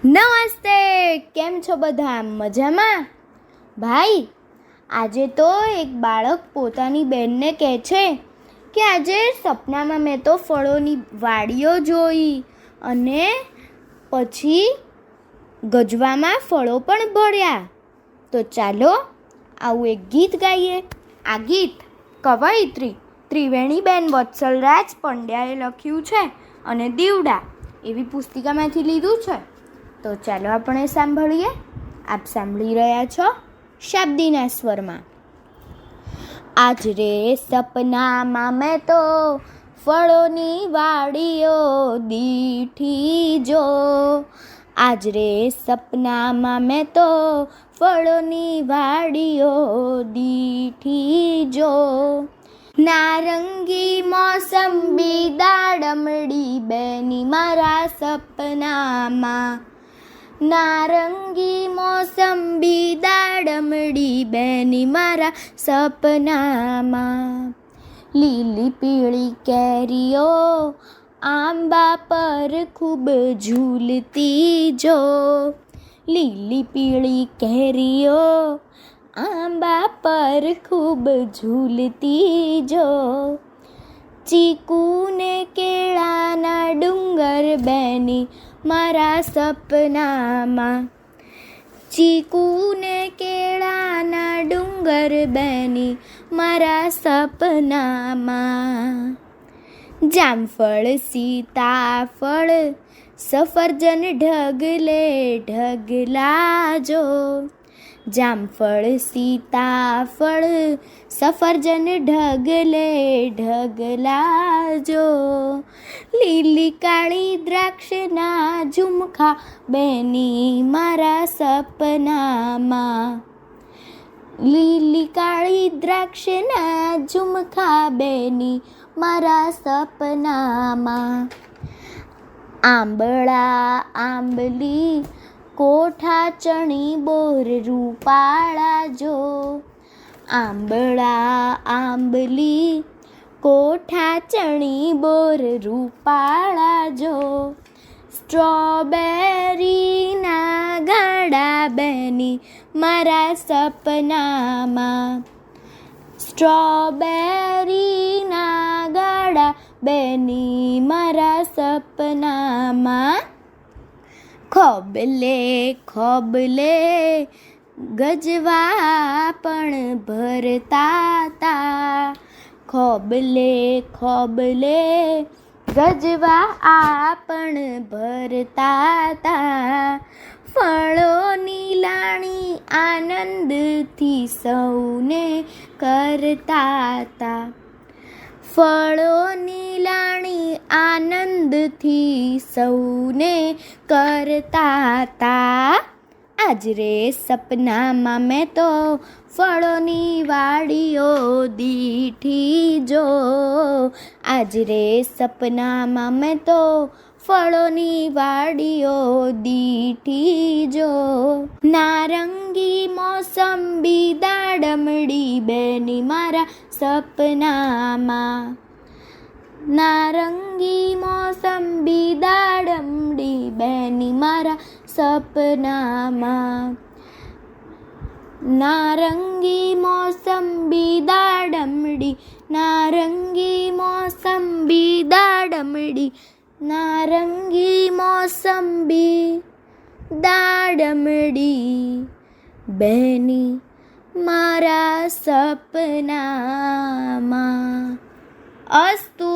નમસ્તે, કેમ છો બધા? મજામાં? ભાઈ, આજે તો એક બાળક પોતાની બહેનને કહે છે કે આજે સપનામાં મેં તો ફળોની વાડીઓ જોઈ અને પછી ગજવામાં ફળો પણ ભર્યા. તો ચાલો આવું એક ગીત ગાઈએ. આ ગીત કવયિત્રી ત્રિવેણીબેન વત્સલરાજ પંડ્યાએ લખ્યું છે અને દીવડા એવી પુસ્તિકામાંથી લીધું છે. તો ચાલો આપણે સાંભળીએ. આપ સાંભળી રહ્યા છો શાબ્દીના સ્વરમાં. આજ રે સપનામાં મેં તો ફળોની વાડીઓ દીઠી જો. આજ રે સપનામાં મેં તો ફળોની વાડીઓ દીઠી જો. નારંગી મોસંબી દાડમડી બેની મારા સપનામાં. નારંગી મોસંબી દાડમડી બેની મારા સપનામાં. લીલી પીળી કેરીઓ આંબા પર ખૂબ ઝૂલતી જો. લીલી પીળી કેરીઓ આંબા પર ખૂબ ઝૂલતી જો. ચીકુ ને કેળાના ડુંગર બેની મારા સપનામાં. ચીકુ ને કેળાના ડુંગર બેની મારા સપનામાં. જામફળ સીતાફળ સફરજન ઢગલે ઢગલા જો. જામફળ સીતાફળ સફરજન ઢગલે ઢગલા જો. લીલી કાળી દ્રાક્ષના ઝુમખા બેની મારા સપનામાં. લીલી કાળી દ્રાક્ષના ઝુમખા બેની મારા સપનામાં. આંબળા આંબલી કોઠા ચણી બોર રૂપાળા જો. આંબળા આંબલી કોઠા ચણી બોર રૂપાળા જો. સ્ટ્રોબેરીના ગાડા બેની મારા સપનામાં. સ્ટ્રોબેરીના ગાડા બેની મારા સપનામાં. ખોબલે ખોબલે ગજવા પણ ભરતા તા. ખોબલે ખોબલે ગજવા પણ ભરતા તા. ફળોની લાણી આનંદથી સૌને કરતા તા. ફળોની લાણી આનંદથી સૌને કરતા તા. આજ રે સપનામાં મેં તો ફળોની વાડીઓ દીઠી જો. આજ રે સપનામાં મેં તો ફળોની વાડીઓ દીઠી જો. નારંગી મોસંબી દાડમડી બેની મારા સપનામાં. નારંગી મોસંબી દાડમડી બેની મારા સપનામાં. નારંગી મોસંબી દાડમડી નારંગી મોસંબી દાડમડી નારંગી મોસંબી દાડમડી બેની મારા સપનામાં. અસ્તુ.